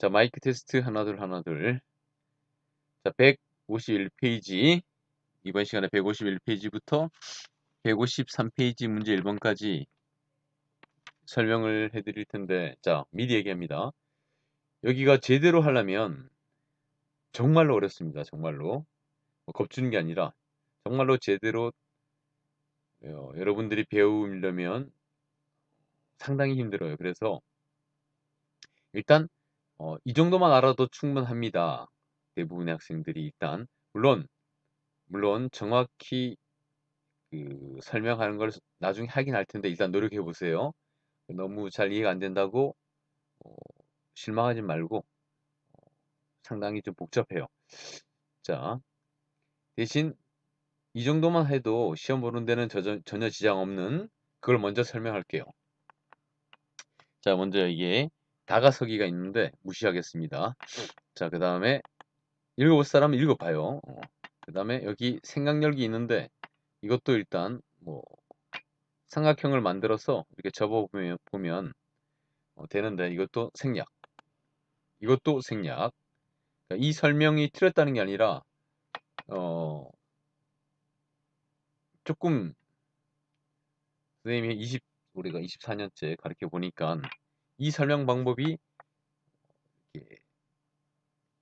자, 마이크 테스트 하나 둘 하나 둘. 자, 151페이지. 이번 시간에 151페이지부터 153페이지 문제 1번까지 설명을 해드릴 텐데, 자, 미리 얘기합니다. 여기가 제대로 하려면 정말로 어렵습니다. 정말로. 뭐 겁주는 게 아니라 정말로 제대로 여러분들이 배우려면 상당히 힘들어요. 그래서 일단 이 정도만 알아도 충분합니다. 대부분의 학생들이 일단 물론 정확히 설명하는 걸 나중에 하긴 할 텐데 일단 노력해 보세요. 너무 잘 이해가 안 된다고 어, 실망하지 말고 상당히 좀 복잡해요. 자, 대신 이 정도만 해도 시험 보는 데는 전혀 지장 없는 그걸 먼저 설명할게요. 자, 먼저 이게 다가서기가 있는데 무시하겠습니다. 자, 그 다음에 읽어볼 사람은 읽어봐요. 그 다음에 여기 생각열기 있는데 이것도 일단 뭐 삼각형을 만들어서 이렇게 접어보면 되는데 이것도 생략. 그러니까 이 설명이 틀렸다는 게 아니라 어, 조금 선생님이 우리가 24년째 가르쳐 보니까 이 설명 방법이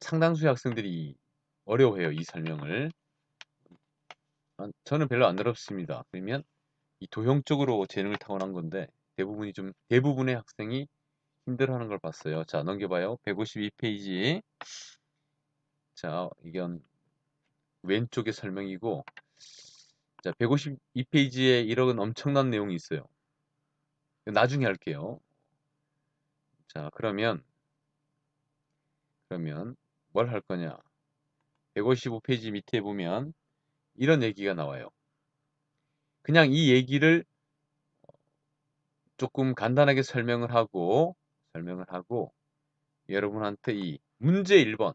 상당수의 학생들이 어려워해요. 이 설명을. 저는 별로 안 어렵습니다. 그러면 이 도형적으로 재능을 타고난 건데 대부분의 학생이 힘들어하는 걸 봤어요. 자, 넘겨봐요. 152페이지. 자, 이건 왼쪽의 설명이고, 자, 152페이지에 이런 엄청난 내용이 있어요. 나중에 할게요. 자, 그러면 뭘 할 거냐? 155페이지 밑에 보면 이런 얘기가 나와요. 그냥 이 얘기를 조금 간단하게 설명을 하고 여러분한테 이 문제 1번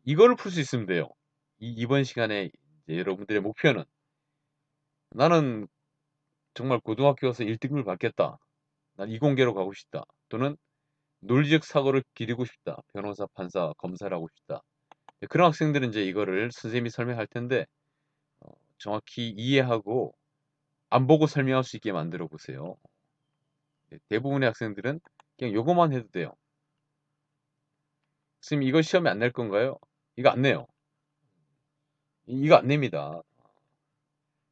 이거를 풀 수 있으면 돼요. 이번 시간에 이제 여러분들의 목표는 나는 정말 고등학교 가서 1등급을 받겠다. 난 이공계로 가고 싶다. 또는 논리적 사고를 기르고 싶다. 변호사, 판사, 검사를 하고 싶다. 그런 학생들은 이제 이거를 선생님이 설명할 텐데 정확히 이해하고 안 보고 설명할 수 있게 만들어 보세요. 대부분의 학생들은 그냥 요거만 해도 돼요. 선생님 이거 시험에 안 낼 건가요? 이거 안 내요. 이거 안 냅니다.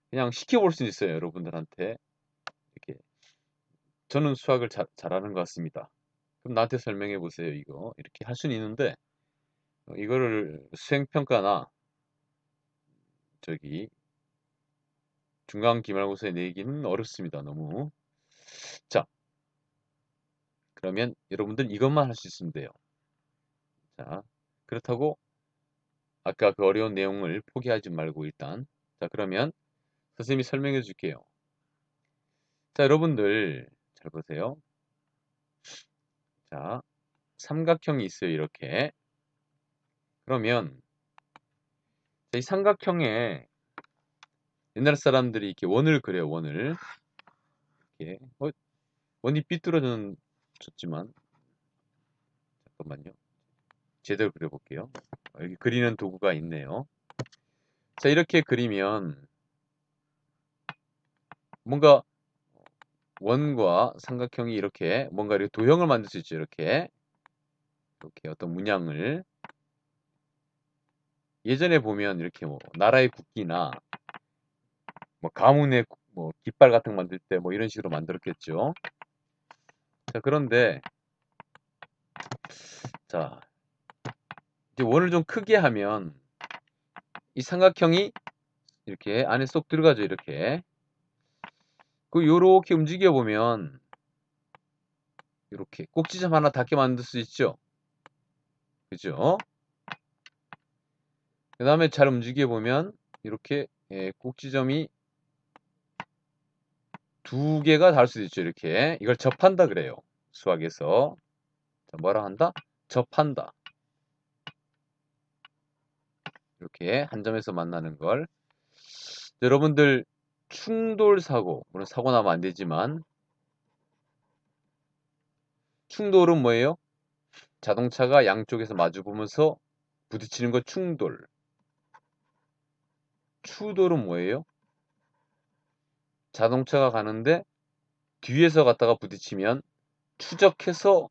그냥 시켜볼 수 있어요. 여러분들한테. 이렇게. 저는 수학을 잘하는 것 같습니다. 그럼 나한테 설명해 보세요. 이거. 이렇게 할 수는 있는데 이거를 수행평가나 저기 중간 기말고사에 내기는 어렵습니다. 너무. 자, 그러면 여러분들 이것만 할 수 있으면 돼요. 자, 그렇다고 아까 그 어려운 내용을 포기하지 말고 일단 자, 그러면 선생님이 설명해 줄게요. 자, 여러분들 잘 보세요. 자, 삼각형이 있어요. 이렇게. 그러면 이 삼각형에 옛날 사람들이 이렇게 원을 그려요. 원을. 이렇게. 원이 삐뚤어졌지만 잠깐만요. 제대로 그려볼게요. 여기 그리는 도구가 있네요. 자, 이렇게 그리면 뭔가 원과 삼각형이 이렇게 뭔가 이렇게 도형을 만들 수 있죠. 이렇게 어떤 문양을 예전에 보면 이렇게 뭐 나라의 국기나 뭐 가문의 뭐 깃발 같은 거 만들 때 뭐 이런 식으로 만들었겠죠. 자, 그런데 자, 이제 원을 좀 크게 하면 이 삼각형이 이렇게 안에 쏙 들어가죠. 이렇게. 요렇게 움직여 보면 이렇게 꼭지점 하나 닿게 만들 수 있죠. 그죠? 그 다음에 잘 움직여 보면 이렇게 꼭지점이 두 개가 닿을 수도 있죠. 이렇게. 이걸 접한다 그래요. 수학에서. 자, 뭐라 한다? 접한다. 이렇게 한 점에서 만나는 걸. 여러분들 충돌 사고, 물론 사고 나면 안 되지만 충돌은 뭐예요? 자동차가 양쪽에서 마주보면서 부딪히는 거 충돌. 추돌은 뭐예요? 자동차가 가는데 뒤에서 갔다가 부딪히면 추적해서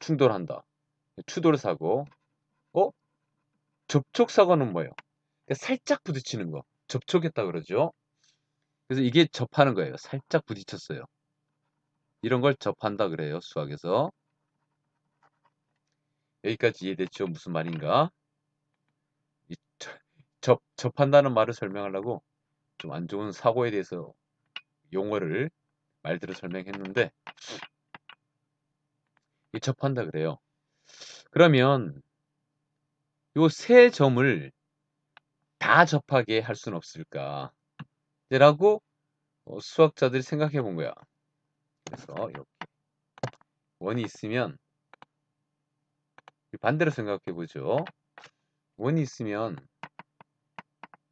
충돌한다. 추돌 사고. 어? 접촉 사고는 뭐예요? 그러니까 살짝 부딪히는 거. 접촉했다 그러죠. 그래서 이게 접하는 거예요. 살짝 부딪혔어요. 이런 걸 접한다 그래요. 수학에서. 여기까지 이해됐죠? 무슨 말인가? 이 접한다는 말을 설명하려고 좀 안 좋은 사고에 대해서 용어를 말들을 설명했는데 이 접한다 그래요. 그러면 요 세 점을 다 접하게 할 수는 없을까? 라고 수학자들이 생각해 본 거야. 그래서 이렇게 원이 있으면 반대로 생각해 보죠. 원이 있으면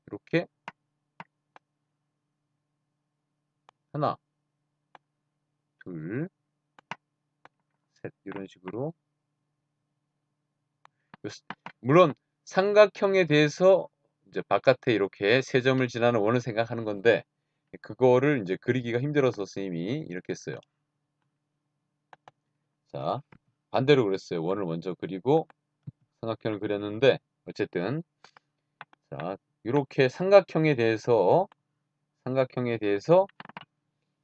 이렇게 하나, 둘, 셋 이런 식으로 물론 삼각형에 대해서 이제 바깥에 이렇게 세 점을 지나는 원을 생각하는 건데 그거를 이제 그리기가 힘들어서 선생님이 이렇게 했어요. 자, 반대로 그랬어요. 원을 먼저 그리고 삼각형을 그렸는데 어쨌든 자, 이렇게 삼각형에 대해서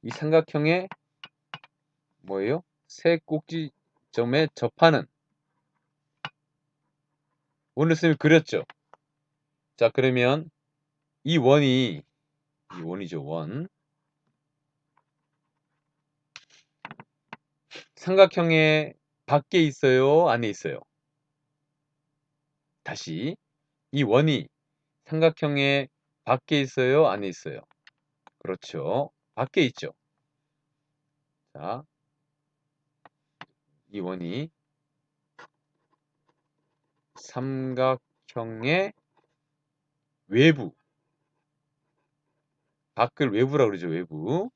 이 삼각형의 뭐예요? 세 꼭지점에 접하는 원을 선생님이 그렸죠. 자, 그러면 이 원이죠, 원. 삼각형의 밖에 있어요, 안에 있어요? 다시 이 원이 삼각형의 밖에 있어요, 안에 있어요? 그렇죠. 밖에 있죠. 자, 이 원이 삼각형의 외부, 밖을 외부라고 그러죠, 외부.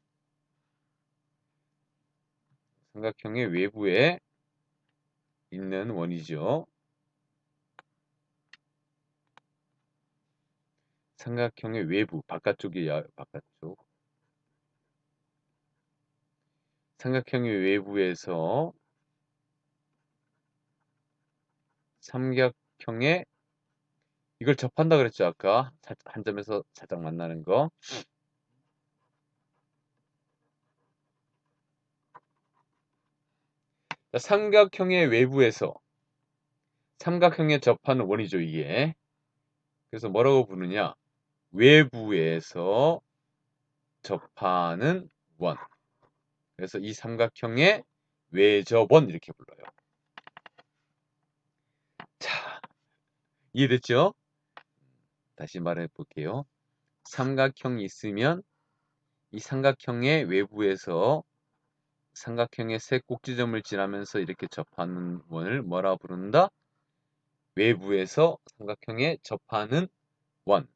삼각형의 외부에 있는 원이죠. 삼각형의 외부, 바깥쪽이야, 바깥쪽. 삼각형의 외부에서 삼각형의 이걸 접한다 그랬죠, 아까. 한 점에서 살짝 만나는 거. 삼각형의 외부에서 삼각형에 접하는 원이죠, 이게. 그래서 뭐라고 부르냐? 외부에서 접하는 원. 그래서 이 삼각형의 외접원 이렇게 불러요. 자, 이해됐죠? 다시 말해 볼게요. 삼각형이 있으면 이 삼각형의 외부에서 삼각형의 세 꼭지점을 지나면서 이렇게 접하는 원을 뭐라 부른다? 외부에서 삼각형에 접하는 원.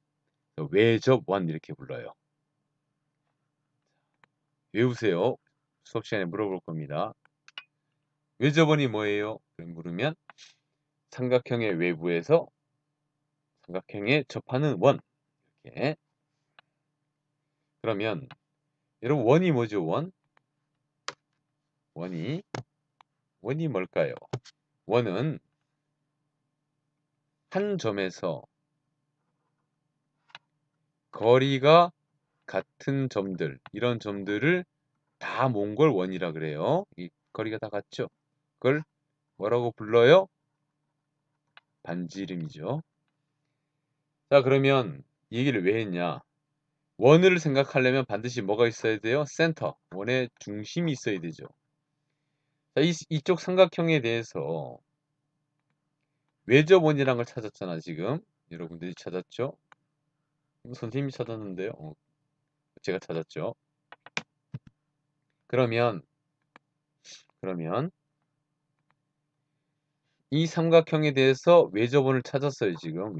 외접원 이렇게 불러요. 외우세요. 수업 시간에 물어볼 겁니다. 외접원이 뭐예요? 물으면 삼각형의 외부에서 삼각형에 접하는 원. 이렇게. 그러면 여러분 원이 뭐죠? 원이 뭘까요? 원은 한 점에서 거리가 같은 점들, 이런 점들을 다 모은 걸 원이라 그래요. 이 거리가 다 같죠? 그걸 뭐라고 불러요? 반지름이죠. 자, 그러면 이 얘기를 왜 했냐? 원을 생각하려면 반드시 뭐가 있어야 돼요? 센터, 원의 중심이 있어야 되죠. 자, 이쪽 삼각형에 대해서 외접원이라는 걸 찾았잖아, 지금. 여러분들이 찾았죠? 선생님이 찾았는데요. 제가 찾았죠. 그러면 이 삼각형에 대해서 외접원을 찾았어요, 지금.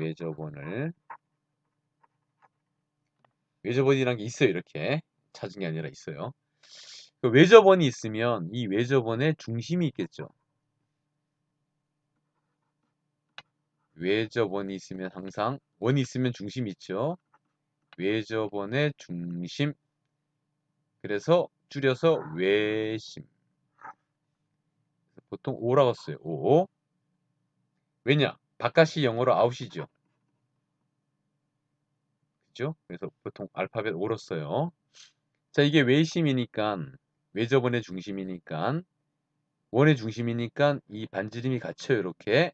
외접원이란 게 있어요, 이렇게. 찾은 게 아니라 있어요. 그 외접원이 있으면 이 외접원에 중심이 있겠죠. 외접원이 있으면 항상 원이 있으면 중심이 있죠. 외접원의 중심. 그래서 줄여서 외심. 보통 O라고 써요. O. 왜냐? 바깥이 영어로 아웃이죠. 그죠? 그래서 보통 알파벳 O로 써요. 자, 이게 외심이니까 외접원의 중심이니까 원의 중심이니까 이 반지름이 같아요. 이렇게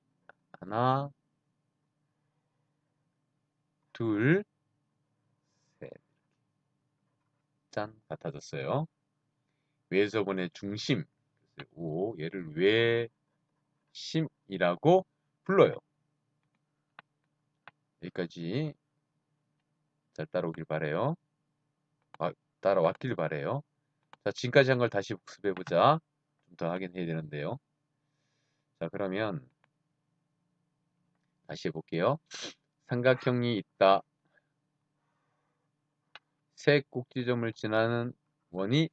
하나, 둘, 셋. 짠, 같아졌어요. 외접원의 중심. O, 얘를 외심이라고 불러요. 여기까지 잘 따라오길 바래요. 따라왔길 바래요. 자, 지금까지 한 걸 다시 복습해보자. 좀 더 하긴 해야 되는데요. 자, 그러면 다시 해볼게요. 삼각형이 있다. 세 꼭지점을 지나는 원이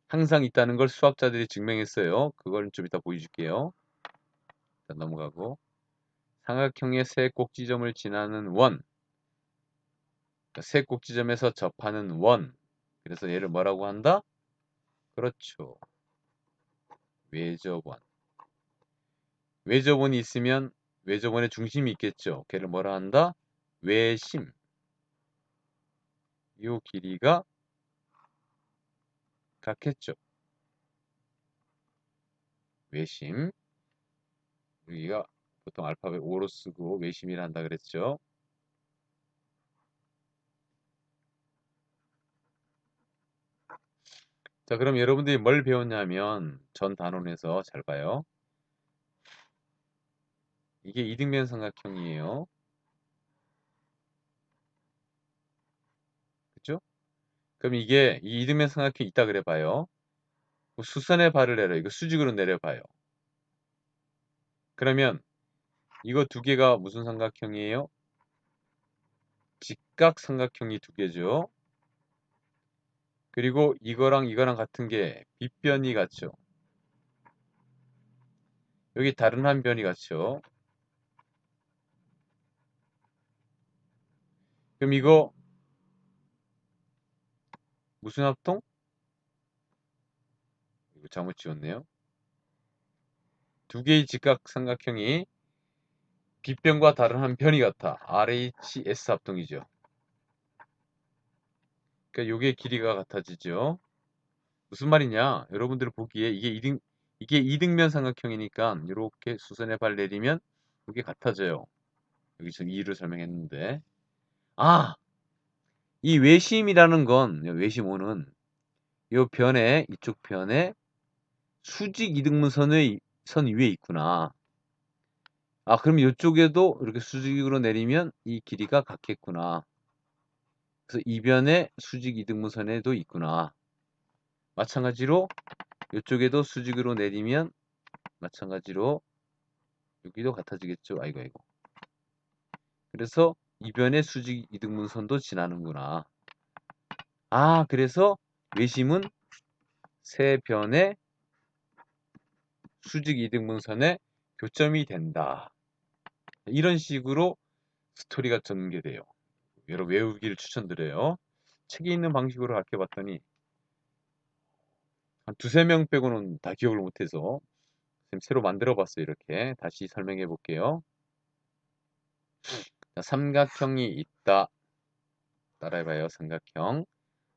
항상 있다는 걸 수학자들이 증명했어요. 그걸 좀 이따 보여줄게요. 일단 넘어가고 삼각형의 세 꼭지점을 지나는 원, 그러니까 세 꼭지점에서 접하는 원. 그래서 얘를 뭐라고 한다? 그렇죠. 외접원. 외접원이 있으면 외접원의 중심이 있겠죠. 걔를 뭐라 한다? 외심. 이 길이가 같겠죠. 외심. 여기가 보통 알파벳 O로 쓰고 외심이라 한다 그랬죠. 자, 그럼 여러분들이 뭘 배웠냐면 전 단원에서 잘 봐요. 이게 이등변 삼각형이에요. 그죠? 그럼 이게 이 이등변 삼각형이 있다 그래 봐요. 수선의 발을 내려. 이거 수직으로 내려봐요. 그러면 이거 두 개가 무슨 삼각형이에요? 직각 삼각형이 두 개죠. 그리고 이거랑 이거랑 같은 게 빗변이 같죠. 여기 다른 한 변이 같죠. 그럼 이거 무슨 합동? 이거 잘못 지웠네요. 두 개의 직각 삼각형이 빗변과 다른 한 변이 같아. RHS 합동이죠. 그러니까 요게 길이가 같아지죠. 무슨 말이냐? 여러분들 보기에 이게 이등변 삼각형이니까 이렇게 수선의 발 내리면 이게 같아져요. 여기 지금 이유를 설명했는데. 아, 이 외심이라는 건 외심 O는 요 변에 이쪽 변에 수직 이등분선의 선 위에 있구나. 아, 그럼 이쪽에도 이렇게 수직으로 내리면 이 길이가 같겠구나. 그래서 이 변에 수직 이등분선에도 있구나. 마찬가지로 이쪽에도 수직으로 내리면 마찬가지로 여기도 같아지겠죠. 아이고 아이고. 그래서 이 변의 수직 이등분선도 지나는구나. 아, 그래서 외심은 세 변의 수직 이등분선의 교점이 된다. 이런 식으로 스토리가 전개돼요. 여러분 외우기를 추천드려요. 책에 있는 방식으로 가르쳐봤더니 한 두세 명 빼고는 다 기억을 못해서 새로 만들어봤어요. 이렇게 다시 설명해 볼게요. 자, 삼각형이 있다. 따라해봐요. 삼각형.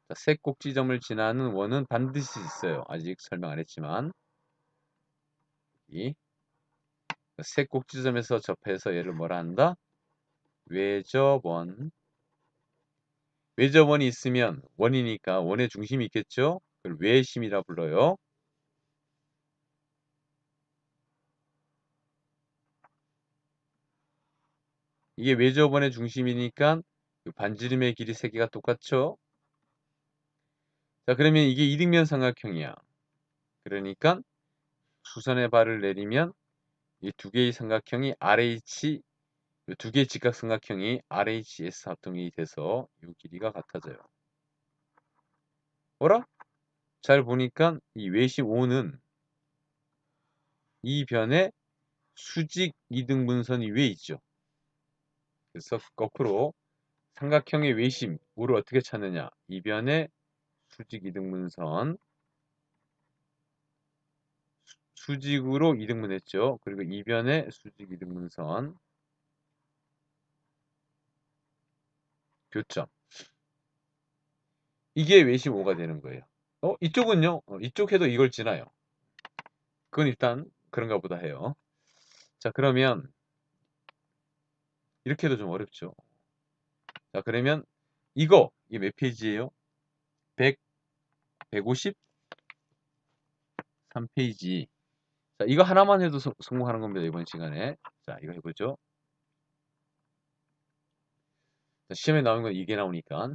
자, 세 꼭지점을 지나는 원은 반드시 있어요. 아직 설명 안 했지만 이 세 꼭지점에서 접해서 얘를 뭐라 한다? 외접원. 외접원이 있으면 원이니까 원의 중심이 있겠죠? 그걸 외심이라 불러요. 이게 외접원의 중심이니까 반지름의 길이 세 개가 똑같죠? 자, 그러면 이게 이등변 삼각형이야. 그러니까 수선의 발을 내리면 이 두 개의 삼각형이 RH, 두 개의 직각 삼각형이 RHS 합동이 돼서 이 길이가 같아져요. 뭐라? 잘 보니까 이 외심 O는 이 변에 수직 이등분선이 위에 있죠. 그래서 거꾸로 삼각형의 외심 O를 어떻게 찾느냐? 이변의 수직 이등분선 수직으로 이등분했죠. 그리고 이변의 수직 이등분선 교점. 이게 외심 O가 되는 거예요. 이쪽은요? 이쪽 해도 이걸 지나요. 그건 일단 그런가 보다 해요. 자, 그러면 이렇게 해도 좀 어렵죠. 자, 그러면 이게 몇 페이지예요? 100, 153페이지. 자, 이거 하나만 해도 성공하는 겁니다. 이번 시간에. 자, 이거 해보죠. 자, 시험에 나오는 건 이게 나오니까.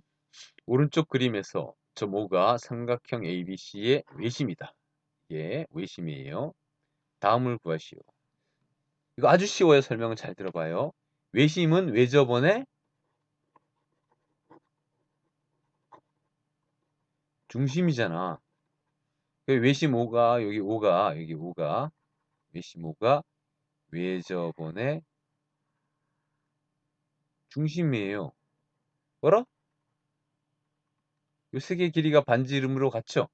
오른쪽 그림에서 저 모가 삼각형 ABC의 외심이다. 이게 외심이에요. 다음을 구하시오. 이거 아주 쉬워요. 설명을 잘 들어봐요. 외심은 외접원의 중심이잖아. 외심 5가 여기 5가 외심 5가 외접원의 중심이에요. 뭐라? 이 세 개의 길이가 반지름으로 같죠?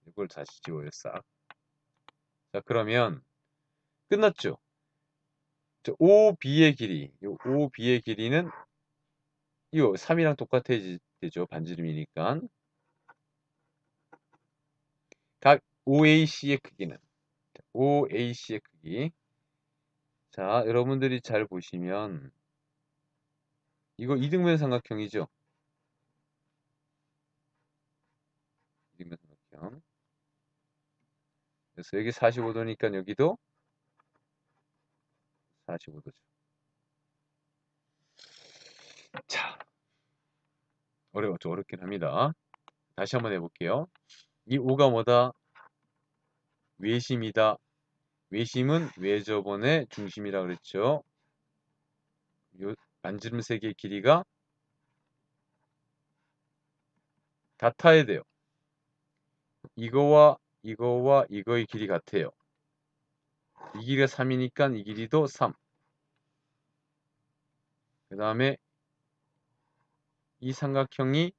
이걸 다시 지워요. 싹. 자, 그러면 끝났죠? 저 OB의 길이, 이 OB의 길이는 이 3이랑 똑같아지죠. 반지름이니까. 각 OAC의 크기는 OAC의 크기. 자, 여러분들이 잘 보시면 이거 이등변 삼각형이죠. 이등변 삼각형. 그래서 여기 45도니까 여기도 45도죠. 자, 좀 어렵긴 합니다. 다시 한번 해볼게요. 이 5가 뭐다? 외심이다. 외심은 외접원의 중심이라 그랬죠. 요 반지름 세 개의 길이가 같아야 돼요. 이거와 이거의 길이 같아요. 이 길이가 3이니까 이 길이도 3. 그 다음에 이 삼각형이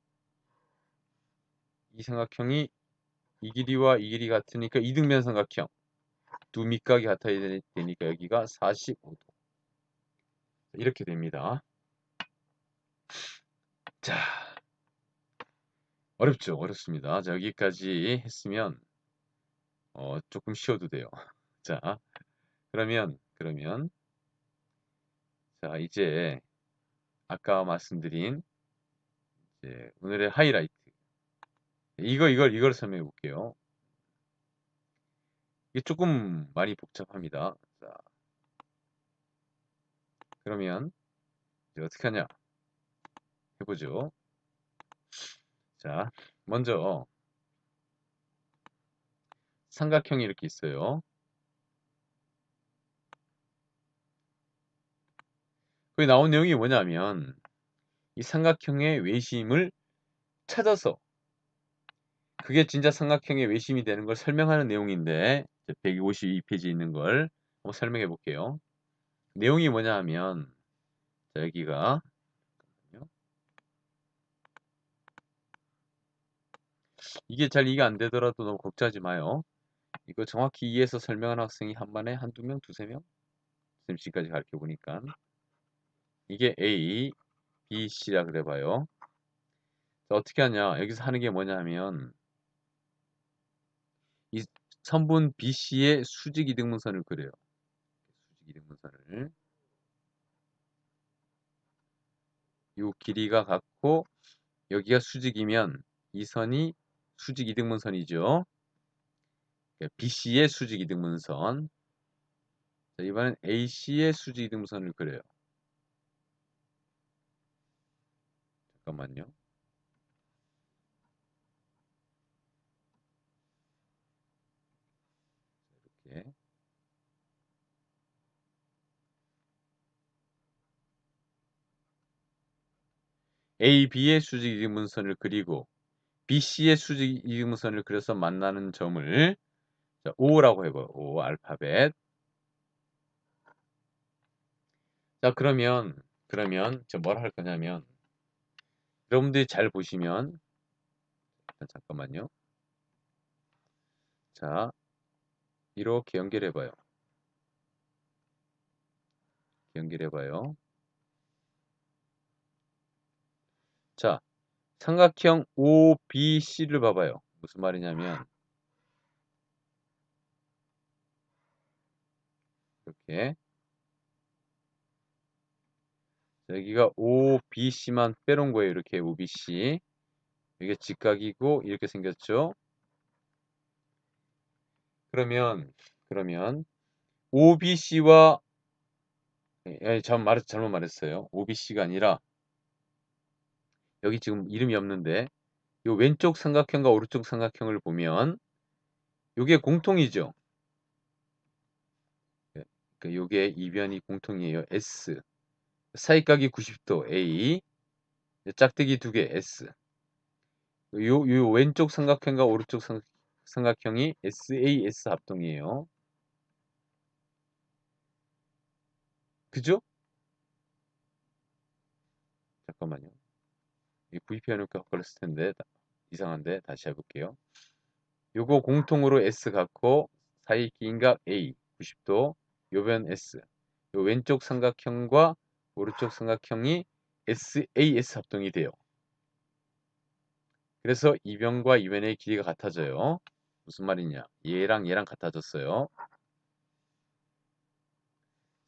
이 길이와 이 길이 같으니까 이등변 삼각형. 두 밑각이 같아야 되니까 여기가 45도. 이렇게 됩니다. 자, 어렵죠? 어렵습니다. 자, 여기까지 했으면 조금 쉬어도 돼요. 자, 그러면 자, 이제 아까 말씀드린 이제 오늘의 하이라이트. 이걸 설명해 볼게요. 이게 조금 많이 복잡합니다. 자, 그러면 이제 어떻게 하냐? 해보죠. 자, 먼저 삼각형이 이렇게 있어요. 거기 나온 내용이 뭐냐면 이 삼각형의 외심을 찾아서 그게 진짜 삼각형의 외심이 되는 걸 설명하는 내용인데 152페이지에 있는 걸 한번 설명해 볼게요. 내용이 뭐냐 하면 자, 여기가 이게 잘 이해 안 되더라도 너무 걱정하지 마요. 이거 정확히 이해해서 설명하는 학생이 한 반에 한두 명, 두세 명? 선생님 지금까지 가르쳐 보니까 이게 A, B, C라 그래 봐요. 어떻게 하냐? 여기서 하는 게 뭐냐 하면 이 선분 BC의 수직 이등분선을 그려요. 수직 이등분선을. 이 길이가 같고 여기가 수직이면 이 선이 수직 이등분선이죠. BC의 수직 이등분선. 자, 이번엔 AC의 수직 이등분선을 그려요. 잠깐만요. 이렇게. AB의 수직 이등분선을 그리고 BC의 수직 이등분선을 그려서 만나는 점을 자, O라고 해봐요. O 알파벳. 자, 그러면 저 뭘 할 거냐면, 여러분들이 잘 보시면, 잠깐만요. 자, 이렇게 연결해봐요. 연결해봐요. 자, 삼각형 OBC를 봐봐요. 무슨 말이냐면, 이렇게. 여기가 OBC만 빼놓은 거예요. 이렇게 OBC. 이게 직각이고, 이렇게 생겼죠? 그러면, OBC와, 잘못 말했어요. OBC가 아니라, 여기 지금 이름이 없는데, 이 왼쪽 삼각형과 오른쪽 삼각형을 보면, 요게 공통이죠? 그 요게 이변이 공통이에요. S. 사이각이 90도 A. 짝대기 2개 S. 요 왼쪽 삼각형과 오른쪽 삼각형이 SAS 합동이에요. 그죠? 잠깐만요. 이 VP 해놓고 걸렸을 텐데 이상한데 다시 해볼게요. 요거 공통으로 S 갖고 사이 기인각 A 90도 요변 S. 요 왼쪽 삼각형과 오른쪽 삼각형이 SAS 합동이 돼요. 그래서 이변과 이변의 길이가 같아져요. 무슨 말이냐? 얘랑 얘랑 같아졌어요.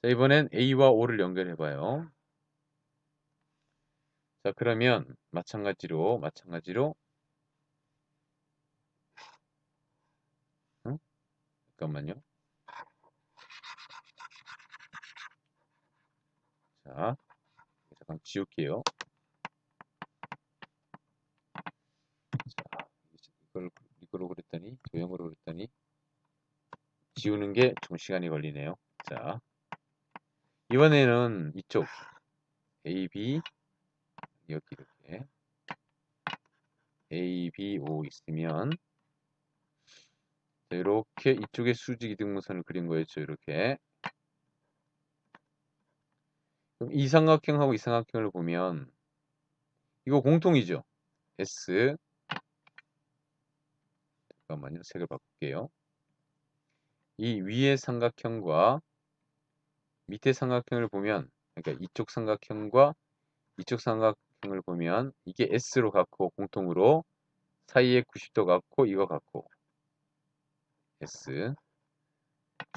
자, 이번엔 A와 O를 연결해봐요. 자, 그러면 마찬가지로 응? 잠깐만요. 자, 잠깐 지울게요. 자, 이걸로 그랬더니 도형으로 그랬더니 지우는 게 좀 시간이 걸리네요. 자, 이번에는 이쪽 A, B 여기 이렇게 A, B, O 있으면 자, 이렇게 이쪽에 수직 이등분선을 그린 거였죠. 이렇게. 그럼 이 삼각형하고 이 삼각형을 보면 이거 공통이죠. S. 잠깐만요. 색을 바꿀게요. 이 위의 삼각형과 밑에 삼각형을 보면, 그러니까 이쪽 삼각형과 이쪽 삼각형을 보면 이게 S로 갖고 공통으로 사이에 90도 갖고 이거 갖고 S.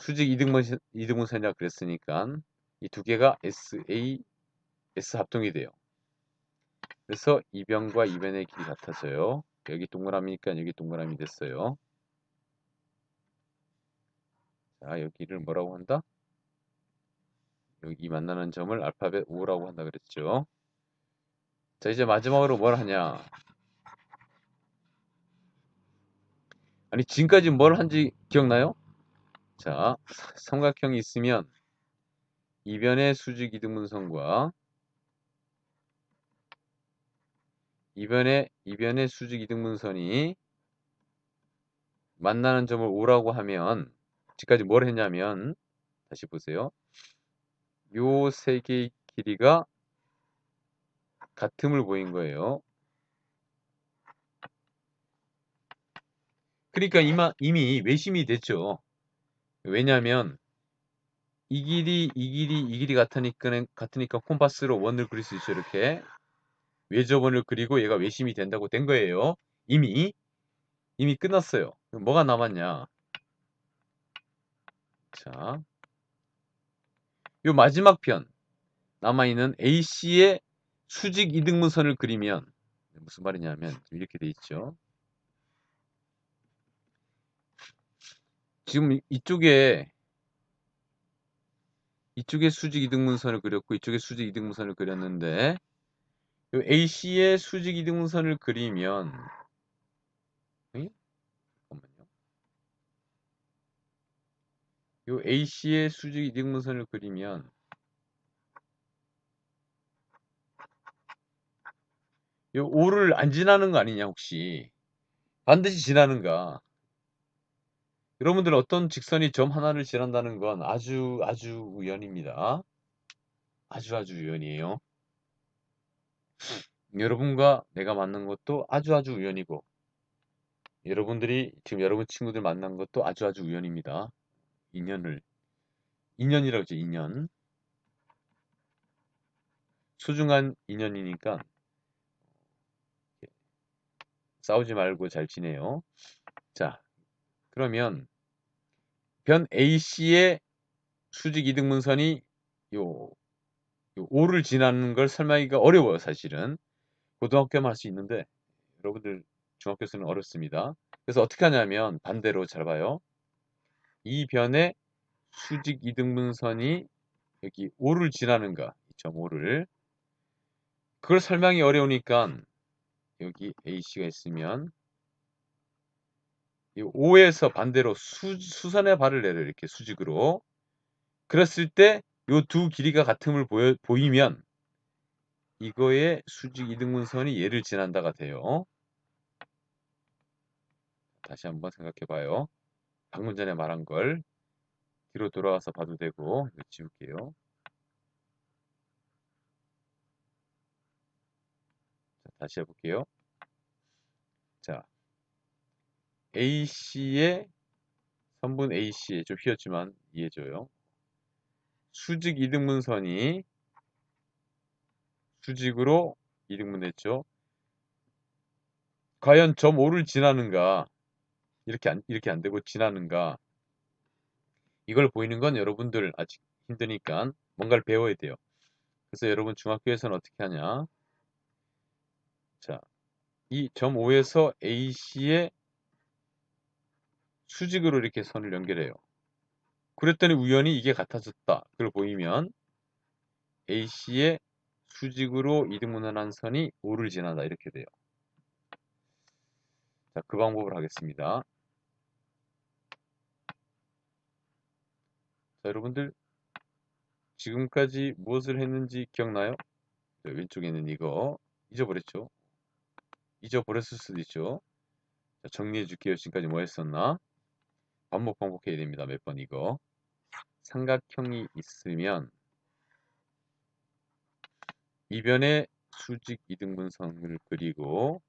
수직 이등분선이라 그랬으니까 이 두 개가 S 합동이 돼요. 그래서 이변과 이변의 길이 같아져요. 여기 동그라미니까 여기 동그라미 됐어요. 자, 여기를 뭐라고 한다? 여기 만나는 점을 알파벳 O라고 한다 그랬죠. 자, 이제 마지막으로 뭘 하냐? 아니, 지금까지 뭘 한지 기억나요? 자, 삼각형이 있으면 이변의 수직 이등분선과 이변의 수직 이등분선이 만나는 점을 O라고 하면 지금까지 뭘 했냐면 다시 보세요. 요 세 개의 길이가 같음을 보인 거예요. 그러니까 이미 외심이 됐죠. 왜냐하면 이 길이 같으니까 콤파스로 원을 그릴 수 있죠. 이렇게 외접원을 그리고 얘가 외심이 된다고 된 거예요. 이미 끝났어요. 뭐가 남았냐? 자, 요 마지막 편 남아있는 AC의 수직 이등분선을 그리면 무슨 말이냐면 이렇게 돼 있죠. 지금 이쪽에 수직 이등분선을 그렸고 이쪽에 수직 이등분선을 그렸는데 요 AC의 수직 이등분선을 그리면 잠깐만요. 요 AC의 수직 이등분선을 그리면 요 O를 안 지나는 거 아니냐 혹시? 반드시 지나는가? 여러분들 어떤 직선이 점 하나를 지난다는 건 아주 우연입니다. 아주 우연이에요. 여러분과 내가 만난 것도 아주 우연이고, 여러분들이 지금 여러분 친구들 만난 것도 아주 우연입니다. 인연이라고 하죠, 인연. 소중한 인연이니까 싸우지 말고 잘 지내요. 자, 그러면 변 A씨의 수직 이등분선이 요 5를 지나는 걸 설명하기가 어려워요, 사실은. 고등학교만 할 수 있는데 여러분들 중학교에서는 어렵습니다. 그래서 어떻게 하냐면 반대로 잘 봐요. 이 변의 수직 이등분선이 여기 5를 지나는가, 2.5를. 그걸 설명이 어려우니까 여기 A씨가 있으면 이 5에서 반대로 수선의 발을 내려, 이렇게 수직으로. 그랬을 때 요 두 길이가 같음을 보이면 이거의 수직 이등분선이 얘를 지난다가 돼요. 다시 한번 생각해 봐요. 방금 전에 말한 걸 뒤로 돌아와서 봐도 되고, 이거 지울게요. 자, 다시 해볼게요. 자, AC의 선분 AC에 좀 휘었지만 이해해줘요. 수직 이등분선이 수직으로 이등분했죠. 과연 점 5를 지나는가? 이렇게 안 되고 지나는가? 이걸 보이는 건 여러분들 아직 힘드니까 뭔가를 배워야 돼요. 그래서 여러분 중학교에서는 어떻게 하냐? 자, 이 점 5에서 AC의 수직으로 이렇게 선을 연결해요. 그랬더니 우연히 이게 같아졌다. 그걸 보이면 AC의 수직으로 이등분한 선이 5를 지나다, 이렇게 돼요. 자, 그 방법을 하겠습니다. 자, 여러분들 지금까지 무엇을 했는지 기억나요? 왼쪽에 있는 이거 잊어버렸죠? 잊어버렸을 수도 있죠. 자, 정리해 줄게요. 지금까지 뭐 했었나? 반복해야 됩니다. 몇 번 이거. 삼각형이 있으면 이변의 수직 이등분선을 그리고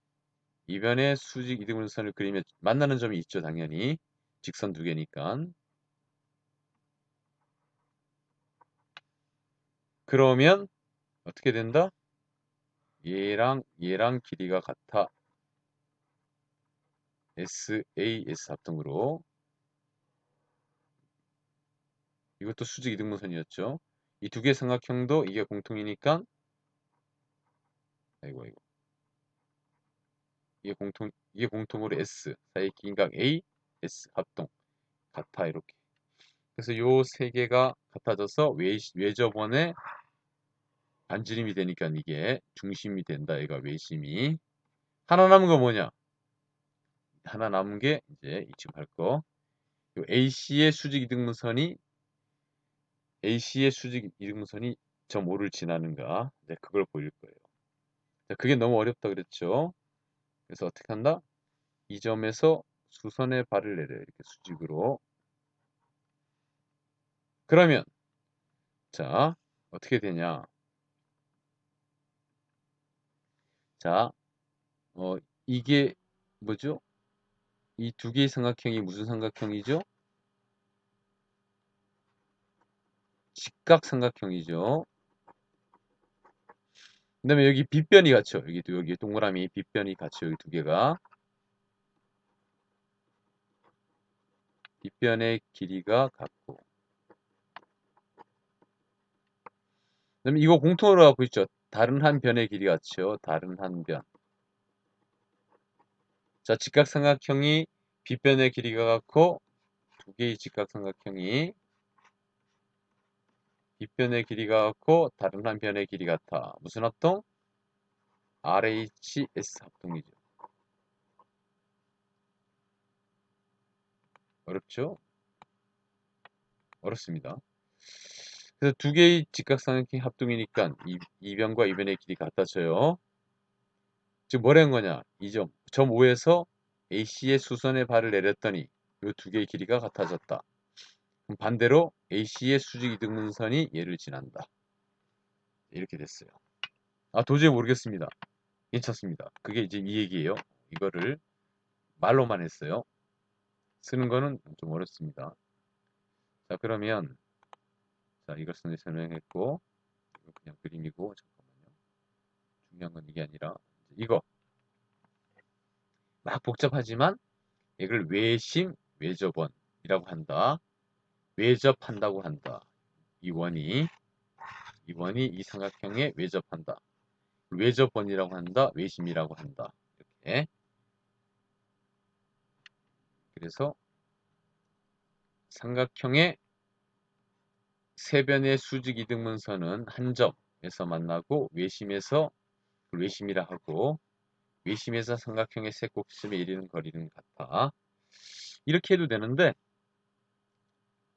이변의 수직 이등분선을 그리면 만나는 점이 있죠. 당연히. 직선 두 개니까. 그러면 어떻게 된다? 얘랑 길이가 같아. SAS 합동으로. 이것도 수직 이등분선이었죠. 이 두 개의 삼각형도 이게 공통이니까, 아이고 이게 공통으로 S 사이 긴각 A S 합동 같아, 이렇게. 그래서 요 세 개가 같아져서 외접원의 반지름이 되니까 이게 중심이 된다. 얘가 외심이. 하나 남은 거 뭐냐? 하나 남은 게 이제 지금 할 거. 요 AC의 수직 이등분선이 점 5를 지나는가? 네, 그걸 보일 거예요. 자, 그게 너무 어렵다 그랬죠? 그래서 어떻게 한다? 이 점에서 수선의 발을 내려, 이렇게 수직으로. 그러면 자, 어떻게 되냐? 자, 이게 뭐죠? 이 두 개의 삼각형이 무슨 삼각형이죠? 직각삼각형이죠. 그다음에 여기 빗변이 같죠. 여기 동그라미 빗변이 같죠. 여기 두 개가. 빗변의 길이가 같고. 그다음에 이거 공통으로 갖고 있죠. 다른 한 변의 길이 같죠. 다른 한 변. 자, 직각삼각형이 빗변의 길이가 같고, 두 개의 직각삼각형이 빗변의 길이가 같고 다른 한 변의 길이 같아. 무슨 합동? RHS 합동이죠. 어렵죠? 어렵습니다. 그래서 두 개의 직각삼각형 합동이니까 이 변과 이 변의 길이 같아져요. 즉 뭐라는 거냐? 점 5에서 AC의 수선의 발을 내렸더니 이 두 개의 길이가 같아졌다. 그럼 반대로 AC의 수직 이등분선이 얘를 지난다. 이렇게 됐어요. 아, 도저히 모르겠습니다. 괜찮습니다. 그게 이제 이 얘기예요. 이거를 말로만 했어요. 쓰는 거는 좀 어렵습니다. 자, 그러면 자, 이것을 설명했고 이거 그냥 그림이고 잠깐만요. 중요한 건 이게 아니라 이거 막 복잡하지만 이걸 외심, 외접원이라고 한다. 외접한다고 한다. 이 원이 이 삼각형에 외접한다. 외접원이라고 한다. 외심이라고 한다. 이렇게. 그래서 삼각형의 세변의 수직 이등분선은 한 점에서 만나고 외심에서 외심이라 하고 외심에서 삼각형의 세 꼭지점에 이르는 거리는 같아. 이렇게 해도 되는데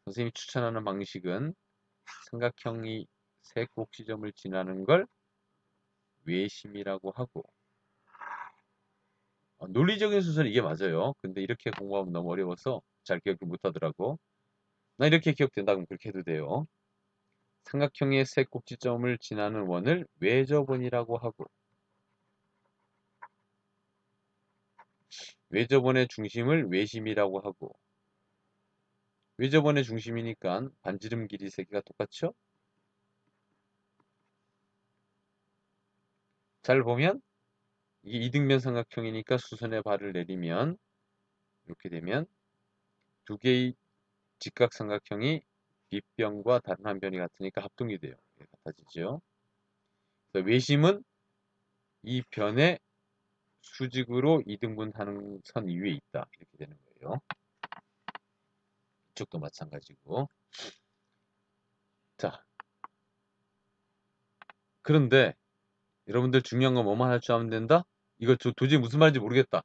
선생님이 추천하는 방식은 삼각형이 세 꼭지점을 지나는 걸 외심이라고 하고 논리적인 순서는 이게 맞아요. 근데 이렇게 공부하면 너무 어려워서 잘 기억을 못하더라고. 나 이렇게 기억된다 그럼 그렇게 해도 돼요. 삼각형의 세 꼭지점을 지나는 원을 외접원이라고 하고 외접원의 중심을 외심이라고 하고 외접원의 중심이니까 반지름 길이 세 개가 똑같죠? 잘 보면 이게 이등변 삼각형이니까 수선의 발을 내리면 이렇게 되면 두 개의 직각삼각형이 빗변과 다른 한 변이 같으니까 합동이 돼요. 같아지죠. 외심은 이 변의 수직으로 이등분하는 선 위에 있다. 이렇게 되는 거예요. 이쪽도 마찬가지고. 자, 그런데 여러분들 중요한 건 뭐만 할 줄 알면 된다? 이거 도저히 무슨 말인지 모르겠다.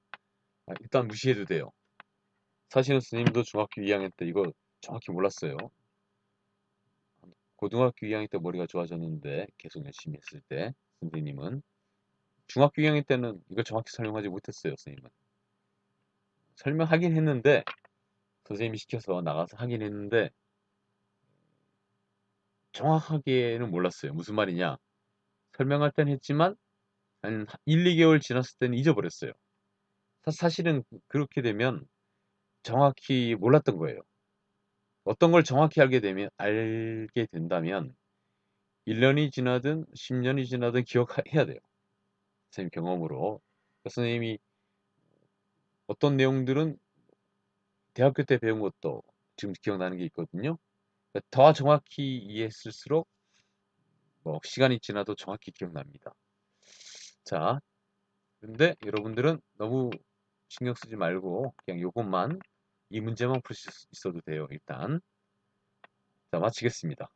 일단 무시해도 돼요. 사실은 스님도 중학교 2학년 때 이거 정확히 몰랐어요. 고등학교 2학년 때 머리가 좋아졌는데 계속 열심히 했을 때 선생님은 중학교 2학년 때는 이걸 정확히 설명하지 못했어요. 선생님은 설명하긴 했는데 선생님이 시켜서 나가서 하긴 했는데 정확하게는 몰랐어요. 무슨 말이냐 설명할 땐 했지만 한 1, 2개월 지났을 때는 잊어버렸어요. 사실은 그렇게 되면 정확히 몰랐던 거예요. 어떤 걸 정확히 알게 된다면 1년이 지나든 10년이 지나든 기억해야 돼요. 선생님 경험으로. 선생님이 어떤 내용들은 대학교 때 배운 것도 지금 기억나는 게 있거든요. 더 정확히 이해했을수록 뭐 시간이 지나도 정확히 기억납니다. 자, 근데 여러분들은 너무 신경 쓰지 말고 그냥 요것만 이 문제만 풀 수 있어도 돼요. 일단 자, 마치겠습니다.